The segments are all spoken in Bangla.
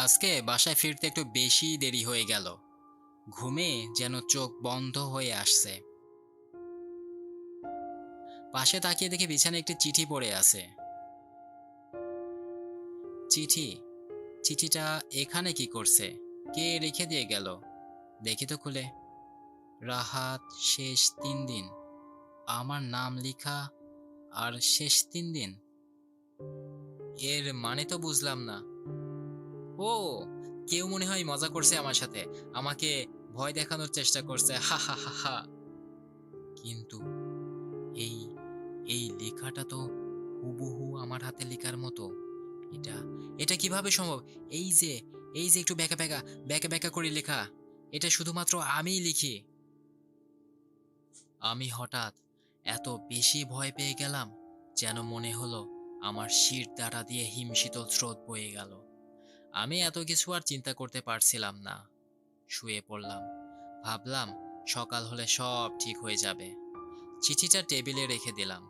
আজকে বাসায় ফিরতে একটু বেশি দেরি হয়ে গেল। ঘুমে যেন চোখ বন্ধ হয়ে আসছে। পাশে তাকিয়ে দেখি বিছানায় একটি চিঠি পড়ে আছে। চিঠি? চিঠিটা এখানে কি করছে? কে রেখে দিয়ে গেল? দেখি তো খুলে। রাহাত, শেষ 3 দিন। আমার নাম লেখা আর শেষ 3 দিন। এর মানে তো বুঝলাম না। ও, কেউ মনে হয় মজা করছে আমার সাথে। আমাকে ভয় দেখানোর চেষ্টা করছে, হা হা হা হা। কিন্তু এই এই লেখাটা তো হুবহু আমার হাতে লেখার মতো। এটা এটা কিভাবে সম্ভব? এই যে এই যে একটু ব্যাকা করে লেখা, এটা শুধুমাত্র আমিই লিখি। আমি হঠাৎ এত বেশি ভয় পেয়ে গেলাম, যেন মনে হলো আমার শির দ্বারা দিয়ে হিমশীতল স্রোত বয়ে গেল। আমি এত কিছু আর চিন্তা করতে পারছিলাম না। শুয়ে পড়লাম। ভাবলাম সকাল হলে সব ঠিক হয়ে যাবে। চিঠিটা টেবিলে রেখে দিলাম।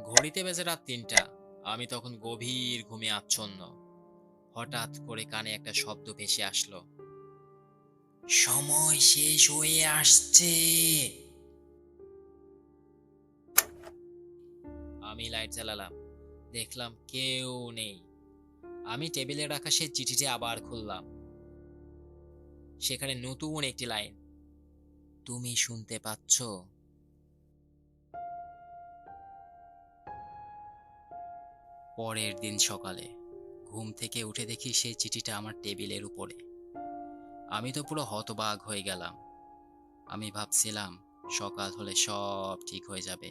ঘড়িতে বেজে রাত 3টা। আমি তখন গভীর ঘুমে আচ্ছন্ন। হঠাৎ করে কানে একটা শব্দ ভেসে আসলো। সময় শেষ হয়ে আসছে। আমি লাইট জ্বালালাম। দেখলাম কেউ নেই। আমি টেবিলে রাখা সেই চিঠিটি আবার খুললাম। সেখানে নতুন একটি লাইন। তুমি শুনতে পাচ্ছ? পরের দিন সকালে ঘুম থেকে উঠে দেখি সেই চিঠিটা আমার টেবিলের উপরে। আমি তো পুরো হতবাক হয়ে গেলাম। আমি ভাবছিলাম সকাল হলে সব ঠিক হয়ে যাবে।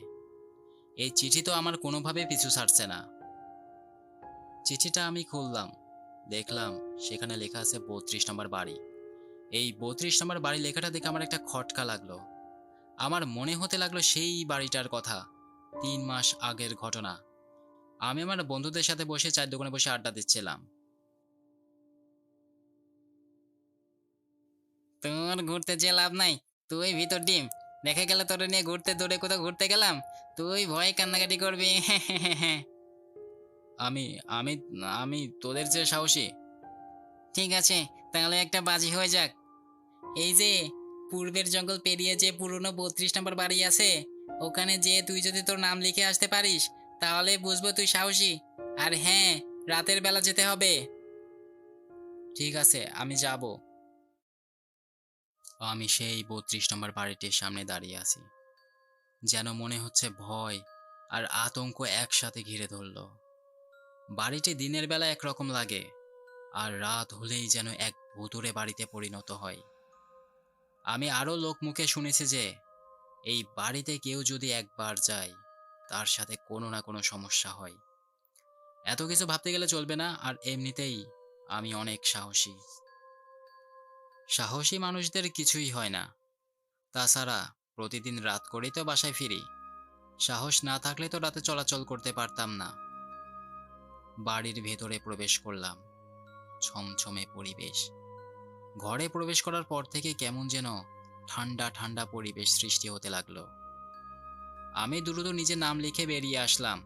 এই চিঠি তো আমার কোনোভাবে পিছু ছাড়ছে না। চিঠিটা আমি খুললাম। দেখলাম সেখানে লেখা আছে 32 নম্বর বাড়ি। এই 32 নম্বর বাড়ি লেখাটা দেখে আমার একটা খটকা লাগলো। আমার মনে হতে লাগলো সেই বাড়িটার কথা। 3 মাস আগের ঘটনা। আমি আমার বন্ধুদের সাথে বসে চায়ের দোকানে বসে আড্ডা দিচ্ছিলাম। তোর ঘুরতে যেয়ে লাভ নাই। তুই ভিতর ডিম। দেখা গেল তোরে নিয়ে ঘুরতে দূরে কোথাও ঘুরতে গেলাম, তুই ভয়ে কান্নাকাটি করবি। আমি আমি আমি তোদের চেয়ে সাহসী। ঠিক আছে, তাহলে একটা বাজি হয়ে যাক। এই যে পূর্বের জঙ্গল পেরিয়ে যে পুরনো 32 নম্বর বাড়ি আছে, ওখানে যেয়ে তুই যদি তোর নাম লিখে আসতে পারিস, তাহলে বুঝবো তুই সাহসী। আর হ্যাঁ, রাতের বেলা যেতে হবে। ঠিক আছে, আমি যাব। আমি সেই 32 নম্বর বাড়িটির সামনে দাঁড়িয়ে আছি। যেন মনে হচ্ছে ভয় আর আতঙ্ক একসাথে ঘিরে ধরল। বাড়িটি দিনের বেলা একরকম লাগে, আর রাত হলেই যেন এক ভুতুড়ে বাড়িতে পরিণত হয়। আমি আরো লোক মুখে শুনেছি যে এই বাড়িতে কেউ যদি একবার যায়, তার সাথে কোনো না কোনো সমস্যা হয়। এত কিছু ভাবতে গেলে চলবে না, আর এমনিতেই আমি অনেক সাহসী। সাহসী মানুষদের কিছুই হয় না। তাছাড়া প্রতিদিন রাত করেই তো বাসায় ফিরি। সাহস না থাকলে তো রাতে চলাচল করতে পারতাম না। বাড়ির ভেতরে প্রবেশ করলাম। ছমছমে পরিবেশ। ঘরে প্রবেশ করার পর থেকে কেমন যেন ঠান্ডা ঠান্ডা পরিবেশ সৃষ্টি হতে লাগলো। আমি দ্রুত নিজের নাম লিখে বেরিয়ে আসলাম।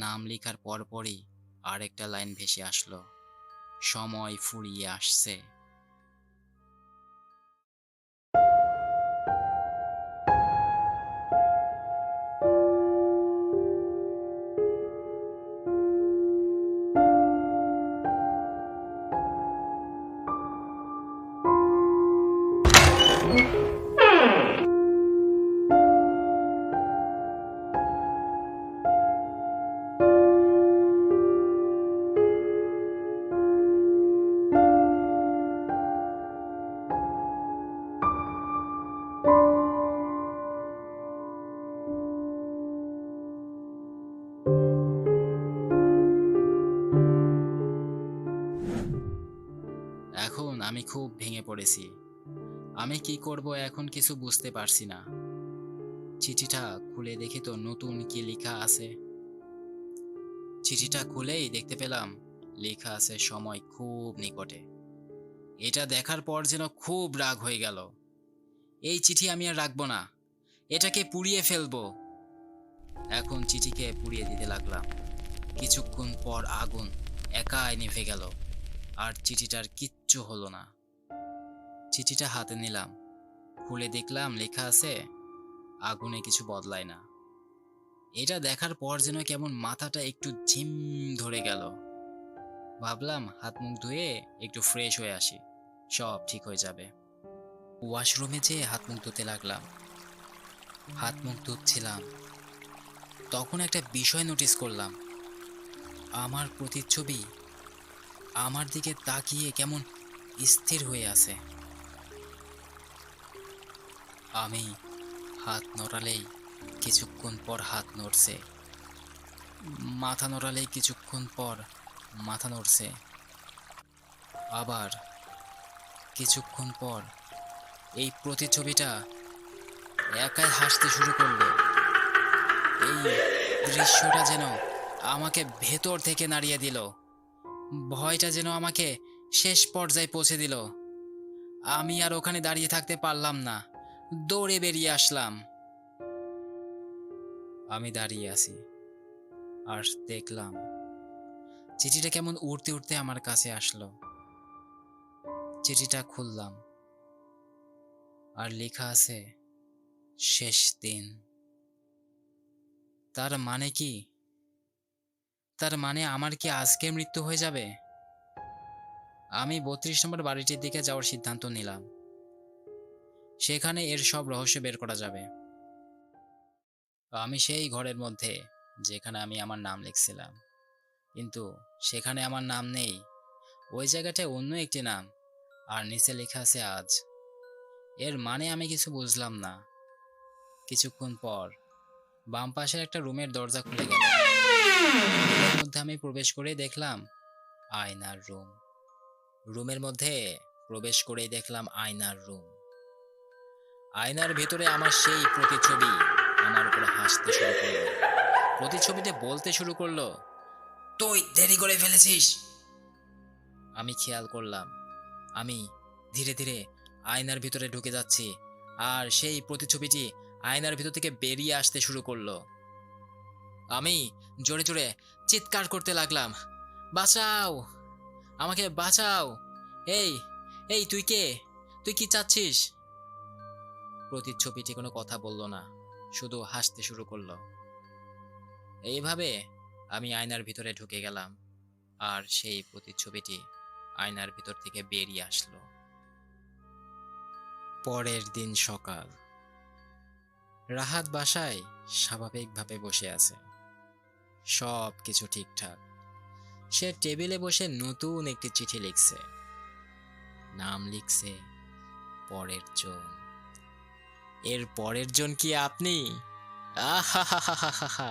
নাম লেখার পরপরই আরেকটা লাইন ভেসে আসলো। সময় ফুরিয়ে আসছে। এখন আমি খুব ভেঙে পড়েছি। আমি কি করব এখন কিছু বুঝতে পারছি না। চিঠিটা খুলে দেখি তো নতুন কি লেখা আছে। চিঠিটা খুলেই দেখতে পেলাম লেখা আছে সময় খুব নিকটে। এটা দেখার পর যেন খুব রাগ হয়ে গেল। এই চিঠি আমি আর রাখবো না, এটাকে পুড়িয়ে ফেলবো। এখন চিঠিকে পুড়িয়ে দিতে লাগলাম। কিছুক্ষণ পর আগুন একাই নিভে গেল, আর চিঠিটার কিচ্ছু হলো না। চিঠিটা হাতে নিলাম, খুলে দেখলাম লেখা আছে আগুনে কিছু বদলায় না। এটা দেখার পর যেন কেমন মাথাটা একটু ঝিম ধরে গেল। ভাবলাম হাত মুখ ধুয়ে একটু ফ্রেশ হয়ে আসি, সব ঠিক হয়ে যাবে। ওয়াশরুমে যেয়ে হাত মুখ ধুতে লাগলাম। হাত মুখ ধুচ্ছিলাম, তখন একটা বিষয় নোটিস করলাম। আমার প্রতিচ্ছবি আমার দিকে তাকিয়ে কেমন স্থির হয়ে আছে। আমি হাত নড়ালেই কিছুক্ষণ পর হাত নড়ছে, মাথা নড়ালেই কিছুক্ষণ পর মাথা নড়ছে, আবার কিছুক্ষণ পর এই প্রতিচ্ছবিটা একাই হাসতে শুরু করলো। এই দৃশ্যটা যেন আমাকে ভেতর থেকে নাড়িয়ে দিল। ভয়টা যেন আমাকে শেষ পর্যায়ে পৌঁছে দিল। আমি আর ওখানে দাঁড়িয়ে থাকতে পারলাম না, দৌড়ে বেরিয়ে আসলাম। আমি দাঁড়িয়ে আছি আর দেখলাম চিঠিটা কেমন উড়তে উড়তে আমার কাছে আসলো। চিঠিটা খুললাম আর লেখা আছে শেষ দিন। তার মানে কি? তার মানে আমার কি আজকে মৃত্যু হয়ে যাবে? আমি 32 নম্বর বাড়িটির দিকে যাওয়ার সিদ্ধান্ত নিলাম। সেখানে এর সব রহস্য বের করা যাবে। আমি সেই ঘরের মধ্যে যেখানে আমি আমার নাম লিখছিলাম, কিন্তু সেখানে আমার নাম নেই। ওই জায়গাটায় অন্য একটি নাম, আর নিচে লেখা আছে আজ। এর মানে আমি কিছু বুঝলাম না। কিছুক্ষণ পর বাম পাশের একটা রুমের দরজা খুলে গেল। রুমের মধ্যে আমি প্রবেশ করেই দেখলাম আয়নার রুম। রুমের মধ্যে প্রবেশ করেই দেখলাম আয়নার রুম। আয়নার ভেতরে আমার সেই প্রতিচ্ছবি আমার উপরে হাসতে শুরু করলো। প্রতিচ্ছবিটা বলতে শুরু করলো, তুই দেরি করে ফেলেছিস। আমি খেয়াল করলাম আমি ধীরে ধীরে আয়নার ভিতরে ঢুকে যাচ্ছি, আর সেই প্রতিচ্ছবিটি আয়নার ভিতর থেকে বেরিয়ে আসতে শুরু করলো। আমি জোরে জোরে চিৎকার করতে লাগলাম, বাঁচাও, আমাকে বাঁচাও। এই এই তুই কে? তুই কি চাচ্ছিস? প্রতিচ্ছবিটি কোনো কথা বলল না, শুধু হাসতে শুরু করলো। এইভাবে আমি আয়নার ভিতরে ঢুকে গেলাম, আর সেই প্রতিচ্ছবিটি আয়নার ভিতর থেকে বেরিয়ে আসলো। পরের দিন সকাল। রাহাত বাসায় স্বাভাবিকভাবে বসে আছে, সব কিছু ঠিকঠাক। সে টেবিলে বসে নতুন একটি চিঠি লিখছে। নাম লিখছে পরের জন। এর পরের জন কি আপনি? আহা হা হা হা হা।